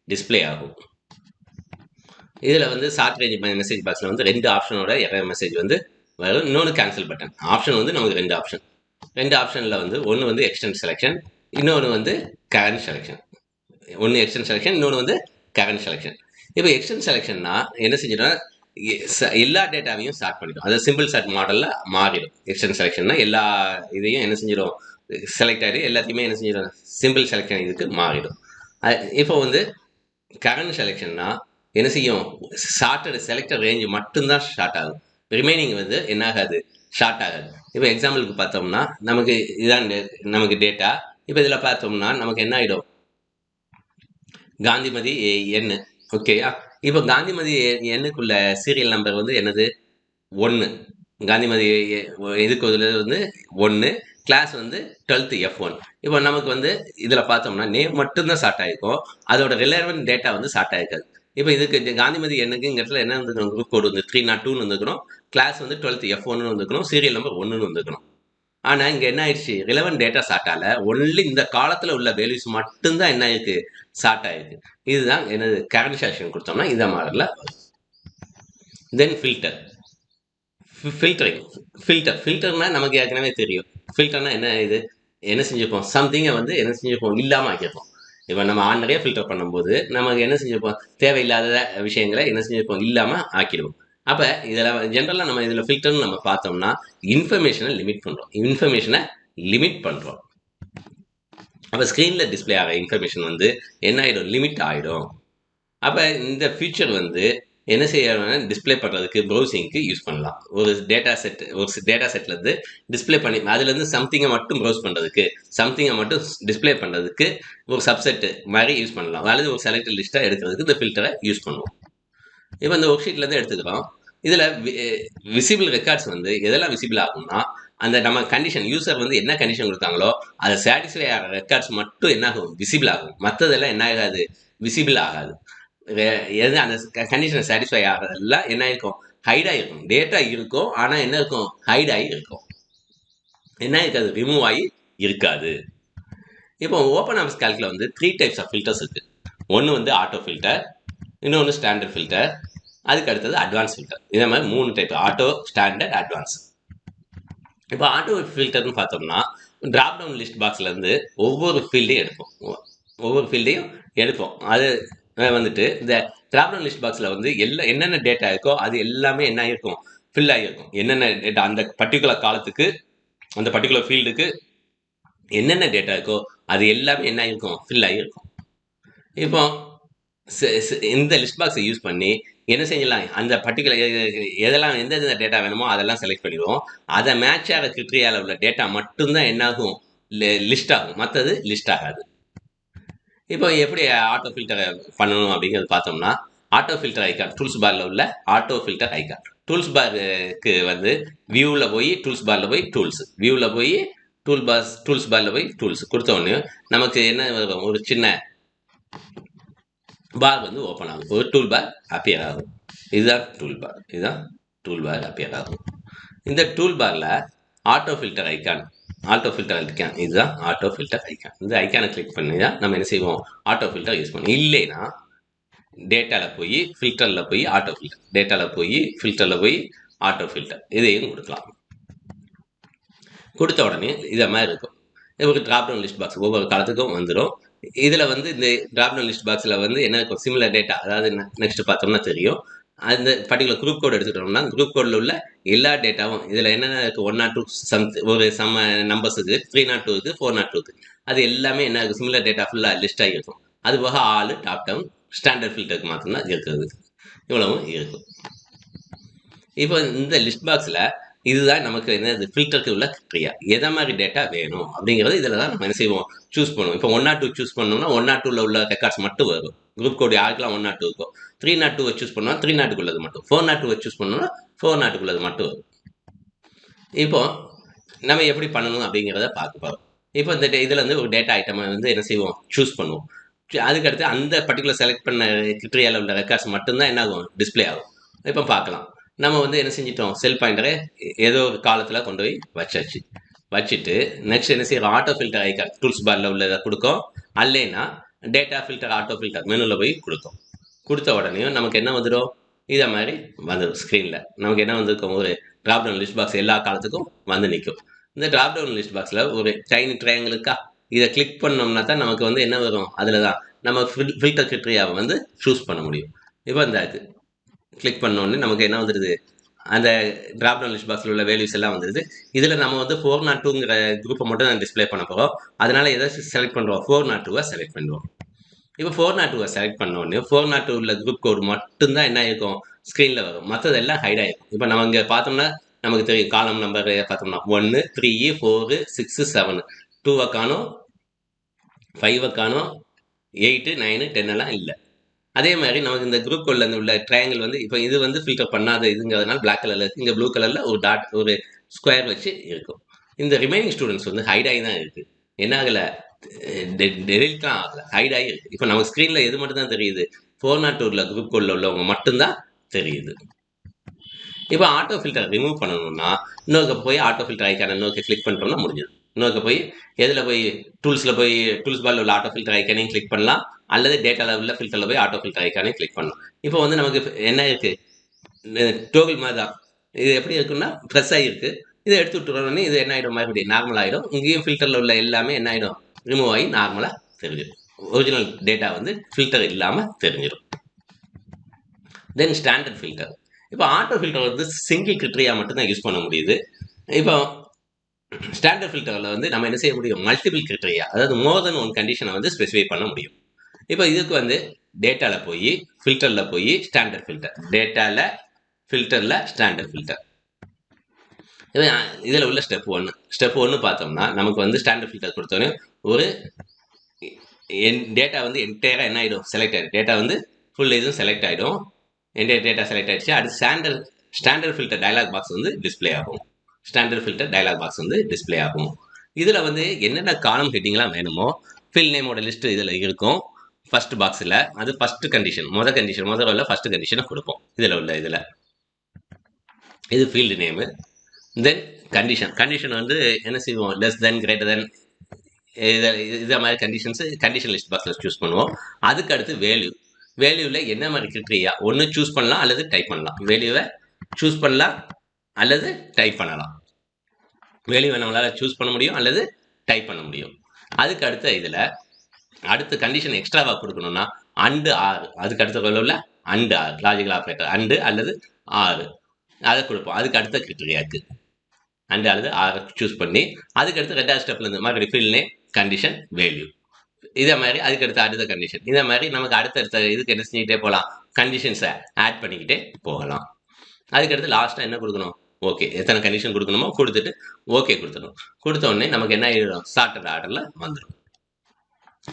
டிஸ்பிளே ஆகும். இதில் வந்து ஷார்ட் ரேஞ்ச் மெசேஜ் பாக்ஸில் வந்து 2 ஆப்ஷனோட எரர் மெசேஜ் வந்து வரும். இன்னொன்று கேன்சல் பட்டன் ஆப்ஷன் வந்து நமக்கு 2 ஆப்ஷனில் வந்து ஒன்று வந்து எக்ஸ்டென்ட் செலெக்ஷன், இன்னொன்று வந்து கரண்ட் செலெக்ஷன். ஒன்று எக்ஸ்டென்ட் செலெக்ஷன், இன்னொன்று வந்து கரண்ட் செலெக்ஷன். இப்போ எக்ஸ்டென்ட் செலெக்ஷன்னா என்ன செஞ்சிடும், எல்லா டேட்டாவையும் ஸ்டார்ட் பண்ணிடும். அது சிம்பிள் சார்ட் மாடலில் மாறிடும். எக்ஸ்டென்ட் செலெக்ஷன்னா எல்லா இதையும் என்ன செஞ்சிடும், செலக்ட் ஆகிடும். எல்லாத்தையுமே என்ன செஞ்சிடும், சிம்பிள் செலெக்ஷன் இதுக்கு மாறிடும். இப்போ வந்து கரண்ட் செலெக்ஷன்னா என்ன செய்யும், செலக்டட் ரேஞ்சு மட்டும்தான் ஸ்டார்ட் ஆகும். ரிமைனிங் வந்து என்ன ஆகாது, ஷார்ட் ஆகாது. இப்போ எக்ஸாம்பிளுக்கு பார்த்தோம்னா நமக்கு இதான் நமக்கு டேட்டா. இப்போ இதில் பார்த்தோம்னா நமக்கு என்ன ஆகிடும், காந்திமதி எண்ணு. ஓகேயா, இப்போ காந்திமதி எண்ணுக்குள்ள சீரியல் நம்பர் வந்து என்னது, 1. காந்திமதி இதுக்கு வந்து 1, கிளாஸ் வந்து 12th F1. இப்போ நமக்கு வந்து இதில் பார்த்தோம்னா நேம் மட்டும்தான் ஸ்டார்ட் ஆகிருக்கும், அதோட ரிலவெண்ட் டேட்டா வந்து ஸ்டார்ட் ஆகிருக்காது. இப்போ இதுக்கு காந்திமதி எண்ணுக்குங்கிறதுல என்ன வந்துக்கணும், குரூப் கோடு வந்து 302 வந்துக்கணும், கிளாஸ் வந்து 12th F1 வந்துக்கணும், சீரியல் நம்பர் 1 வந்துக்கணும். ஆனால் இங்கே என்ன ஆயிடுச்சு, ரிலவெண்ட் டேட்டா ஸ்டார்ட் ஆகல, ஒன்லி இந்த காலத்தில் உள்ள வேல்யூஸ் மட்டும்தான் என்ன ஆயிருக்கு, ஸ்டார்ட் ஆயிருக்கு. இதுதான் என்னது கரண்ட் செலெக்ஷன் கொடுத்தோம்னா இந்த மாடலில். தென் ஃபில்டர்னா நமக்கு ஏற்கனவே தெரியும். ஃபில்டர்னா என்ன, இது என்ன செஞ்சுப்போம், சம்திங்கை வந்து என்ன செஞ்சுப்போம், இல்லாமல் ஆக்கியிருப்போம். இப்போ நம்ம ஆன்லையே ஃபில்டர் பண்ணும்போது நமக்கு என்ன செஞ்சுப்போம், தேவையில்லாத விஷயங்களை என்ன செஞ்சுப்போம், இல்லாமல் ஆக்கிடுவோம். அப்போ இதில் ஜென்ரலாக நம்ம இதில் ஃபில்டர்னு நம்ம பார்த்தோம்னா இன்ஃபர்மேஷனை லிமிட் பண்ணுறோம். அப்போ ஸ்க்ரீனில் டிஸ்பிளே ஆகிற இன்ஃபர்மேஷன் வந்து என்ன ஆகிடும், லிமிட் ஆகிடும். அப்போ இந்த ஃபீச்சர் வந்து என்ன செய்யணும்னா டிஸ்பிளே பண்ணுறதுக்கு ப்ரௌசிங்க்கு யூஸ் பண்ணலாம். ஒரு டேட்டா செட்லேருந்து டிஸ்பிளே பண்ணி அதுலேருந்து சம்திங்கை மட்டும் ப்ரௌஸ் பண்ணுறதுக்கு, சம்திங்கை மட்டும் டிஸ்பிளே பண்ணுறதுக்கு ஒரு சப்செட்டு மாதிரி யூஸ் பண்ணலாம். அல்லது ஒரு செலக்டட் லிஸ்ட்டாக எடுக்கிறதுக்கு இந்த ஃபில்டரை யூஸ் பண்ணுவோம். இப்போ இந்த ஒர்க் ஷீட்லேருந்து எடுத்துக்கிறோம். இதில் விசிபிள் ரெக்கார்ட்ஸ் வந்து எதெல்லாம் விசிபிள் ஆகும்னா, அந்த நம்ம கண்டிஷன், யூசர் வந்து என்ன கண்டிஷன் கொடுத்தாங்களோ அதை சாட்டிஸ்ஃபை ஆகிற ரெக்கார்ட்ஸ் மட்டும் என்ன ஆகும், விசிபிள் ஆகும். மற்றதெல்லாம் என்ன ஆகாது, விசிபிள் ஆகாது. எது அந்த கண்டிஷனை சாட்டிஸ்ஃபை ஆகிறதெல்லாம் என்ன இருக்கும், ஹைடாக இருக்கும். டேட்டா இருக்கும், ஆனால் என்ன இருக்கும், ஹைடாகி இருக்கும். என்ன இருக்காது, ரிமூவ் ஆகி இருக்காது. இப்போ ஓப்பன் ஆஃபீஸ் கால்கில் வந்து 3 டைப்ஸ் ஆஃப் ஃபில்டர்ஸ் இருக்குது. ஒன்று வந்து ஆட்டோ ஃபில்டர், இன்னொன்று ஸ்டாண்டர்ட் ஃபில்டர், அதுக்கு அடுத்தது அட்வான்ஸ் ஃபில்டர். இதே மாதிரி 3 டைப், ஆட்டோ, ஸ்டாண்டர்ட், அட்வான்ஸ். இப்போ ஆட்டோ ஃபில்டர்னு பார்த்தோம்னா ட்ராப் டவுன் லிஸ்ட் பாக்ஸ்லேருந்து ஒவ்வொரு ஃபீல்டையும் எடுப்போம். அது வந்துட்டு இந்த ட்ராப் டவுன் லிஸ்ட் பாக்ஸில் வந்து என்னென்ன டேட்டா இருக்கோ அது எல்லாமே என்ன ஆகிருக்கும், ஃபில் ஆகிருக்கும். என்னென்ன டேட்டா அந்த பர்டிகுலர் காலத்துக்கு, அந்த பர்டிகுலர் ஃபீல்டுக்கு என்னென்ன டேட்டா இருக்கோ அது எல்லாமே என்ன ஆகிருக்கும், ஃபில் ஆகிருக்கும். இப்போ இந்த லிஸ்ட் பாக்ஸை யூஸ் பண்ணி என்ன செஞ்சலாம், அந்த பர்டிகுலர் எதெல்லாம் எந்தெந்த டேட்டா வேணுமோ அதெல்லாம் செலக்ட் பண்ணிடுவோம். அதை மேட்ச் ஆகிற கிரிட்டீரியாவில் உள்ள டேட்டா மட்டும்தான் என்னாகும், லிஸ்ட் ஆகும், மற்றது லிஸ்ட் ஆகாது. இப்போ எப்படி ஆட்டோ ஃபில்டரை பண்ணணும் அப்படிங்கிறது பார்த்தோம்னா, ஆட்டோ ஃபில்டர் ஐக்கான், டூல்ஸ் பாரில் உள்ள ஆட்டோ ஃபில்டர் ஐக்கான். டூல்ஸ் பாருக்கு வந்து வியூவில் போய் டூல்ஸ் பாரில் போய் டூல்ஸ், வியூவில் போய் டூல்ஸ் பாரில் போய் டூல்ஸ் கொடுத்த உடனே நமக்கு என்ன வரும், ஒரு சின்ன பார் வந்து ஓப்பன் ஆகும், ஒரு டூல் பார் அப்பியர் ஆகும். இதுதான் டூல் பார் அப்பியர் ஆகும். இந்த டூல் பாரில் ஆட்டோ ஃபில்டர் ஐக்கான், இதுதான் ஆட்டோ ஃபில்டர் ஐக்கான். இந்த ஐக்கானை கிளிக் பண்ணி தான் நம்ம என்ன செய்வோம், ஆட்டோ ஃபில்டர் யூஸ் பண்ணுவோம். இல்லைன்னா டேட்டாவில் போய் ஃபில்டரில் போய் ஆட்டோ ஃபில்டர், டேட்டாவில் போய் ஃபில்டரில் போய் ஆட்டோ ஃபில்டர் இதையும் கொடுக்கலாம். கொடுத்த உடனே இதை மாதிரி இருக்கும். ஒரு ட்ராப் டவுன் லிஸ்ட் பாக்ஸ் ஒவ்வொரு காலத்துக்கும் வந்துடும். இதில் வந்து இந்த ட்ராப் டவுன் லிஸ்ட் பாக்ஸில் வந்து என்ன இருக்கும், சிமிலர் டேட்டா, அதாவது நெக்ஸ்ட் பார்த்தோம்னா தெரியும். அந்த பர்டிகுலர் குரூப் கோட் எடுத்துக்கிட்டோம்னா குரூப் கோடில் உள்ள எல்லா டேட்டாவும் இதில் என்னென்ன இருக்குது, 102 ஒரு சம்ம நம்பர்ஸுக்கு, 302க்கு, 402க்கு, அது எல்லாமே என்ன இருக்குது, சிமிலர் டேட்டா ஃபுல்லாக லிஸ்ட் ஆகிருக்கும். அது போக ஆல், டாப் டவுன், ஸ்டாண்டர்ட் ஃபில்டருக்கு மாத்திரம்தான் இருக்கிறது. இவ்வளவும் இருக்கும். இப்போ இந்த லிஸ்ட் பாக்ஸில் இதுதான் நமக்கு என்னது, ஃபில்டருக்கு உள்ள கிரியா, எதை மாதிரி டேட்டா வேணும் அப்படிங்கிறது இதில் தான் நம்ம என்ன செய்வோம், சூஸ் பண்ணுவோம். இப்போ 102 சூஸ் பண்ணோம்னா 102ல் உள்ள ரெக்கார்ட்ஸ் மட்டும் வரும். குரூப் கோடு யாருக்கெல்லாம் 102 இருக்கும், 302 சூஸ் பண்ணோம்னா 302க்குள்ளது மட்டும், 402 சூஸ் பண்ணோம்னா 402க்குள்ளது மட்டும் வரும். இப்போ நம்ம எப்படி பண்ணணும் அப்படிங்கிறத பார்க்க போகிறோம். இப்போ இந்த இதில் வந்து ஒரு டேட்டா ஐட்டமை வந்து என்ன செய்வோம், சூஸ் பண்ணுவோம். அதுக்கடுத்து அந்த பர்டிகுலர் செலக்ட் பண்ண கிரிட்டீரியாவில் உள்ள ரெக்கார்ட்ஸ் மட்டும்தான் என்ன ஆகும், டிஸ்பிளே ஆகும். இப்போ பார்க்கலாம், நம்ம வந்து என்ன செஞ்சிட்டோம், செல் பாயிண்டரை ஏதோ ஒரு காலத்தில் கொண்டு போய் வச்சாச்சு. வச்சுட்டு நெக்ஸ்ட் என்ன செய்யறோம், ஆட்டோ ஃபில்டர் ஐக்கான் டூல்ஸ் பாரில் உள்ளதை கொடுக்கும். அல்லைன்னா டேட்டா ஃபில்டர் ஆட்டோ ஃபில்டர் மெனுவில் போய் கொடுக்கும். கொடுத்த உடனே நமக்கு என்ன வந்துடும், இதை மாதிரி வந்துடும். ஸ்க்ரீனில் நமக்கு என்ன வந்திருக்கும், ஒரு ட்ராப் டவுன் லிஸ்ட் பாக்ஸ் எல்லா காலத்துக்கும் வந்து நிற்கும். இந்த ட்ராப் டவுன் லிஸ்ட் பாக்ஸில் ஒரு டைனி ட்ரையாங்கிளுக்கா, இதை கிளிக் பண்ணோம்னா தான் நமக்கு வந்து என்ன வரும், அதில் தான் நம்ம ஃபில்டர் கிரிட்டரியாவை வந்து சூஸ் பண்ண முடியும். இப்போ இந்த கிளிக் பண்ணோடனே நமக்கு என்ன வந்துடுது, அந்த ட்ராப் டவுன் லிஸ்ட் பாக்ஸில் உள்ள வேல்யூஸ் எல்லாம் வந்துடுது. இதில் நம்ம வந்து 402ங்கிற குரூப்பை மட்டும் நான் டிஸ்பிளே பண்ண போகிறோம். அதனால் எதை செலக்ட் பண்ணுறோம், 402 செலக்ட் பண்ணுவோம். இப்போ 402 செலக்ட் பண்ணோடனே 402 உள்ள குரூப் கோடு மட்டும்தான் என்ன இருக்கும், ஸ்க்ரீனில் வரும். மற்றதெல்லாம் ஹைட் ஆகிருக்கும். இப்போ நம்ம இங்கே பார்த்தோம்னா நமக்கு தெரியும், காலம் நம்பர் பார்த்தோம்னா 1 3 4 6 7, 2 காணும், 5 காணும், 8 9 10 எல்லாம் இல்லை. அதே மாதிரி நமக்கு இந்த குரூப் கோட்ல உள்ள ட்ரையாங்கிள் வந்து இப்போ இது வந்து ஃபில்டர் பண்ணாத இதுங்கிறதுனால பிளாக் கலரில் இருக்குது. இங்கே ப்ளூ கலரில் ஒரு டாட் ஒரு ஸ்கொயர் வச்சு இருக்கும். இந்த ரிமைனிங் ஸ்டூடெண்ட்ஸ் வந்து ஹைட் ஆகி தான் இருக்குது. என்ன ஆகலை, டெலிட்லாம் ஆகலை, ஹைட் ஆகி இருக்குது. இப்போ நமக்கு ஸ்க்ரீனில் எது மட்டும் தான் தெரியுது, 402 குரூப் கோடில் உள்ளவங்க மட்டும்தான் தெரியுது. இப்போ ஆட்டோ ஃபில்டர் ரிமூவ் பண்ணணும்னா இன்னொரு போய் ஆட்டோ ஃபில்டர் ஐக்கான இன்னொரு கிளிக் பண்ணிட்டோம்னா முடிஞ்சது. இன்னொரு போய் எதில் போய் டூல்ஸில் போய் டூல்ஸ் பாரில் உள்ள ஆட்டோ ஃபில்டர் ஐக்கானையும் கிளிக் பண்ணலாம், அல்லது டேட்டா லெவலில் ஃபில்டரில் போய் ஆட்டோ ஃபில்டர் ஐக்கானையும் கிளிக் பண்ணலாம். இப்போ வந்து நமக்கு என்ன இருக்குது, டோகிள் மாதிரி தான். இது எப்படி இருக்குன்னா ப்ரெஸ் ஆகிருக்கு. இதை எடுத்து விட்டுறோன்னே இது என்ன ஆகிடும், மறுபடியும் நார்மல் ஆகிடும். இங்கேயும் ஃபில்டரில் உள்ள எல்லாமே என்ன ஆகிடும், ரிமூவ் ஆகி நார்மலாக தெரிஞ்சிடும். ஒரிஜினல் டேட்டா வந்து ஃபில்டர் இல்லாமல் தெரிஞ்சிடும். தென் ஸ்டாண்டர்ட் ஃபில்டர். இப்போ ஆட்டோ ஃபில்டர் வந்து சிங்கிள் கிரிட்டரியா மட்டும்தான் யூஸ் பண்ண முடியுது. இப்போ ஸ்டாண்டர்ட் ஃபில்டரில் வந்து நம்ம என்ன செய்ய முடியும், மல்டிபிள் கிரிட்டரியா, அதாவது மோர் தென் ஒன் கண்டிஷனை வந்து ஸ்பெசிஃபை பண்ண முடியும். இப்போ இதுக்கு வந்து டேட்டாவில் போய் ஃபில்டரில் போய் ஸ்டாண்டர்ட் ஃபில்டர், டேட்டாவில் ஃபில்டரில் ஸ்டாண்டர்ட் ஃபில்டர். இதில் உள்ள ஸ்டெப் ஒன்று பார்த்தோம்னா நமக்கு வந்து ஸ்டாண்டர்ட் ஃபில்டர் கொடுத்தோன்னே ஒரு டேட்டா வந்து என்டையராக என்ன ஆகிடும், செலக்ட் ஆகிடும். டேட்டா வந்து ஃபுல் இதுவும் செலக்ட் ஆகிடும். என்டையர் டேட்டா செலக்ட் ஆகிடுச்சு. அடுத்து ஸ்டாண்டர்ட் ஃபில்டர் டயலாக் பாக்ஸ் வந்து டிஸ்பிளே ஆகும். ஸ்டாண்டர்ட் ஃபில்டர் டயலாக் பாக்ஸ் வந்து டிஸ்பிளே ஆகும். இதில் வந்து என்னென்ன காலம் ஹெட்டிங்லாம் வேணுமோ ஃபில் நேமோட லிஸ்ட்டு இதில் இருக்கும். ஃபர்ஸ்ட் பாக்ஸில் அது ஃபஸ்ட்டு கண்டிஷன், முதல் உள்ள ஃபஸ்ட்டு கண்டிஷனை கொடுப்போம். இதில் உள்ள இது ஃபீல்டு நேமு. தென் கண்டிஷன் வந்து என்ன செய்வோம், லெஸ் தென் கிரேட்டர் தென் இதை மாதிரி கண்டிஷன் லிஸ்ட் பாக்ஸில் சூஸ் பண்ணுவோம். அதுக்கு அடுத்து வேல்யூவில் என்ன மாதிரி கிரிட்டரியா, ஒன்று சூஸ் பண்ணலாம் அல்லது டைப் பண்ணலாம். வேல்யூவை சூஸ் பண்ணலாம் அல்லது டைப் பண்ணலாம். வேல்யூவை நம்மளால் சூஸ் பண்ண முடியும் அல்லது டைப் பண்ண முடியும். அதுக்கு அடுத்த கண்டிஷன் எக்ஸ்ட்ராவாக கொடுக்கணும்னா அண்டு ஆறு, அதுக்கு அடுத்த உள்ள அண்டு ஆறு லாஜிக்கல் ஆப்ரேட்டர் அண்டு அல்லது ஆறு அதை கொடுப்போம். அதுக்கு அடுத்த கிரிட்டரியாவுக்கு அண்டு அல்லது ஆறு சூஸ் பண்ணி அதுக்கடுத்து ரெண்டாவது ஸ்டெப்லேருந்து மறுபடியும் ஃபில் நேம் கண்டிஷன் வேல்யூ, இதே மாதிரி அதுக்கடுத்து அடுத்த கண்டிஷன். இதே மாதிரி நமக்கு அடுத்தடுத்த இதுக்கு என்ன செஞ்சுக்கிட்டே போகலாம், கண்டிஷன்ஸை ஆட் பண்ணிக்கிட்டே போகலாம். அதுக்கடுத்து லாஸ்ட்டாக என்ன கொடுக்கணும், ஓகே, எத்தனை கண்டிஷன் கொடுக்கணுமோ கொடுத்துட்டு ஓகே கொடுத்துடணும். கொடுத்த உடனே நமக்கு என்ன ஆகிடும், சார்ட்டட் ஆர்டரில் வந்துடும்.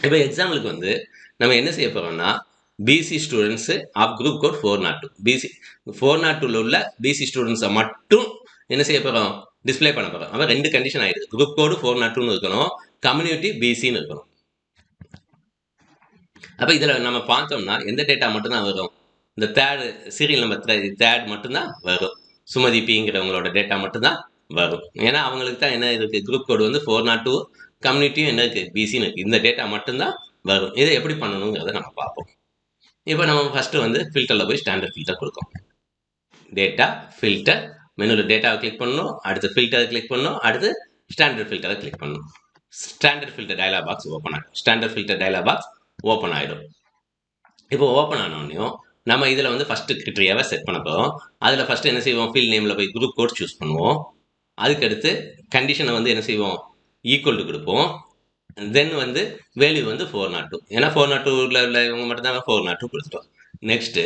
இப்போ எக்ஸாம்பிளுக்கு வந்து நம்ம என்ன செய்ய போகிறோம்னா BC students of group code 402 402 உள்ள பிசி ஸ்டூடெண்ட்ஸை மட்டும் என்ன செய்ய போகிறோம், டிஸ்பிளே பண்ண போகிறோம். அப்போ 2 கண்டிஷன் ஆகிடுது. குரூப் கோடு 402 இருக்கணும், கம்யூனிட்டி பிசின்னு இருக்கணும். அப்போ இதில் நம்ம பார்த்தோம்னா எந்த டேட்டா மட்டும்தான் வரும், இந்த தேர்டு சீரியல் நம்பர் தேர்ட் மட்டும்தான் வரும். சுமதி பிங்கிறவங்களோட டேட்டா மட்டும்தான் வரும். ஏன்னா அவங்களுக்கு தான் என்ன இருக்குது, குரூப் கோடு வந்து 402, கம்யூனிட்டியும் என்ன இருக்குது, பிசின்னு இருக்குது. இந்த டேட்டா மட்டும்தான் வரும். இதை எப்படி பண்ணணுங்கிறத நம்ம பார்ப்போம். இப்போ நம்ம ஃபஸ்ட்டு வந்து ஃபில்டரில் போய் ஸ்டாண்டர்ட் ஃபில்டர் கொடுக்கும். டேட்டா ஃபில்டர் மெனுவில் டேட்டாவை கிளிக் பண்ணணும், அடுத்து ஃபில்டரை கிளிக் பண்ணணும், அடுத்து ஸ்டாண்டர்ட் ஃபில்டரை கிளிக் பண்ணணும். Standard filter dialog box open ஆகிடும். Standard filter dialog box open ஆகிடும். இப்போ ஓப்பன் ஆனோடனையும் நம்ம இதில் வந்து ஃபஸ்ட்டு கிரிட்டரியாவை செட் பண்ண போகிறோம். அதில் ஃபஸ்ட்டு என்ன செய்வோம், ஃபீல்ட் நேமில் போய் குரூப் கோட் சூஸ் பண்ணுவோம். அதுக்கடுத்து கண்டிஷனை வந்து என்ன செய்வோம், ஈக்குவல் டு கொடுப்போம். தென் வந்து வேல்யூ வந்து 402, ஏன்னா 402 இவங்க மட்டும்தான் 402 கொடுத்துட்டோம். நெக்ஸ்ட்டு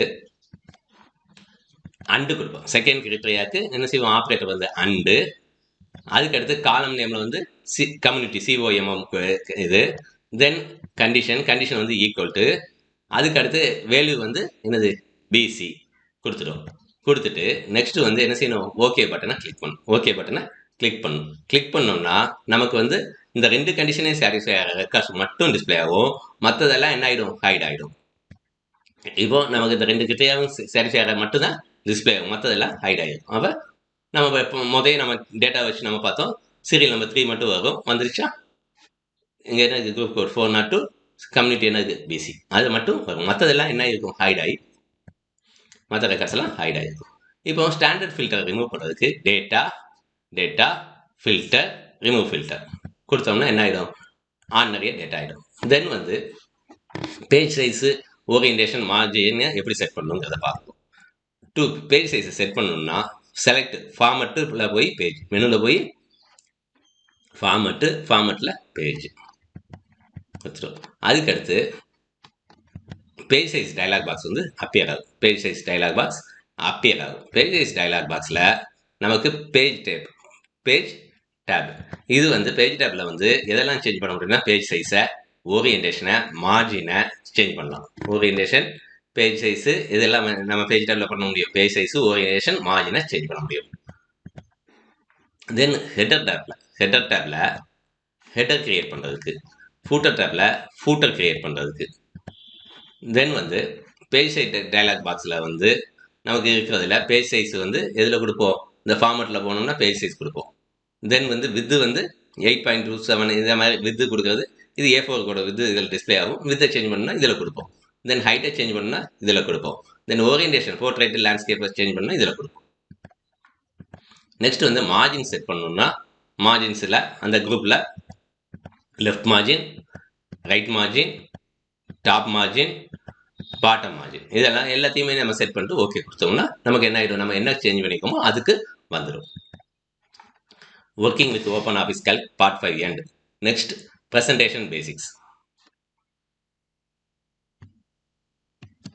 அண்டு கொடுப்போம். செகண்ட் கிரிட்டரியாவுக்கு என்ன செய்வோம், ஆப்ரேட்டர் வந்து அண்டு. அதுக்கடுத்து காலம் நேமில் வந்து கம்யூனிட்டி COMM இது. தென் கண்டிஷன் வந்து ஈக்குவல் டு, அதுக்கடுத்து வேல்யூ வந்து என்னது பிசி கொடுத்துடும். கொடுத்துட்டு நெக்ஸ்ட் வந்து என்ன செய்யணும், ஓகே பட்டனை கிளிக் பண்ணணும். கிளிக் பண்ணோம்னா நமக்கு வந்து இந்த 2 கண்டிஷனையும் சாட்டிஸ்ஃபை ஆகிற ரெக்கார்ட்ஸ் மட்டும் டிஸ்பிளே ஆகும். மற்றதெல்லாம் என்ன ஆகிடும், ஹைட் ஆகிடும். இப்போ நமக்கு இந்த 2 கிரிட்டரியாவும் சாட்டிஸ்ஃபை ஆகிற மட்டும்தான் டிஸ்பிளே ஆகும், மற்றதெல்லாம் ஹைட் ஆகிடும். அப்போ நம்ம இப்போ நம்ம டேட்டா வச்சு நம்ம பார்த்தோம், சீரியல் நம்பர் 3 மட்டும் வரும். வந்துருச்சா? இங்கே என்ன இருக்குது? குரூப் கோட் 402, கம்யூனிட்டி என்ன இருக்குது? பிசி. அது மட்டும் வரும். மற்றதெல்லாம் என்ன இருக்கும்? ஹைட் ஆகி, மற்ற ரெக்கார்ட்ஸ் எல்லாம் ஹைட் ஆகிருக்கும். இப்போ ஸ்டாண்டர்ட் ஃபில்டர் ரிமூவ் பண்ணுறதுக்கு டேட்டா ஃபில்டர் ரிமூவ் ஃபில்டர் கொடுத்தோம்னா என்ன ஆகிடும்? நிறைய டேட்டா ஆகிடும். தென் வந்து பேஜ் சைஸு, ஓரியன்டேஷன், மார்ஜின் எப்படி செட் பண்ணணுங்கிறத பார்ப்போம். பேஜ் சைஸை செட் பண்ணணும்னா செலக்ட் ஃபார்மட்டில் போய் பேஜ் மெனுவில் போய் ஃபார்மட்டில் பேஜ் கொடுத்துரும். அதுக்கடுத்து பேஜ் சைஸ் டைலாக் பாக்ஸ் வந்து அப்பியர் ஆகும். Page size dialogue box appear ஆகும். பேஜ் சைஸ் டைலாக் பாக்ஸில் நமக்கு பேஜ் டேப் இது வந்து பேஜ் டேப்பில் வந்து எதெல்லாம் சேஞ்ச் பண்ண முடியும்னா பேஜ் சைஸை, ஓரியன்டேஷனை, மார்ஜினை சேஞ்ச் பண்ணலாம். ஓரியன்டேஷன், பேஜ் சைஸு இதெல்லாம் நம்ம பேஜ் டேப்பில் பண்ண முடியும். பேஜ் சைஸு, ஓரியன்டேஷன், மார்ஜினை சேஞ்ச் பண்ண முடியும். தென் ஹெட்டர் டேப்பில் ஹெட்டர் கிரியேட் பண்ணுறதுக்கு, ஃபூட்டர் டேப்பில் ஃபூட்டர் கிரியேட் பண்ணுறதுக்கு, தென் வந்து பேஜ் சைஸ் டைலாக் பாக்ஸில் வந்து நமக்கு இருக்கிறதுல பேஜ் சைஸ் வந்து எதில் கொடுப்போம்? இந்த ஃபார்மட்டில் போனோம்னா பேஜ் சைஸ் கொடுப்போம். தென் வந்து வித்து வந்து 8.27 இந்த மாதிரி வித்து கொடுக்குறது. இது A4 கூட வித்து இதில் டிஸ்பிளே ஆகும். வித்தை சேஞ்ச் பண்ணால் இதில் கொடுப்போம். தென் ஹைட்டை சேஞ்ச் பண்ணால் இதில் கொடுப்போம். தென் ஓரியன்டேஷன், போர்ட்ரேட், லேண்ட்ஸ்கேப்பை சேஞ்ச் பண்ணால் இதில் கொடுப்போம். நெக்ஸ்ட் வந்து மார்ஜின் செட் பண்ணணும்னா மார்ஜின்ஸில் அந்த குரூப்பில் left margin, right margin, top margin, bottom margin இதெல்லாம் எல்லாத்தையுமே நம்ம செட் பண்ணிட்டு ஓகே கொடுத்தோம்னா நமக்கு என்ன ஆகிடும்? நம்ம என்ன சேஞ்ச் பண்ணிக்கோமோ அதுக்கு வந்துடும். Working with open office Calc part 5 end. Next presentation basics.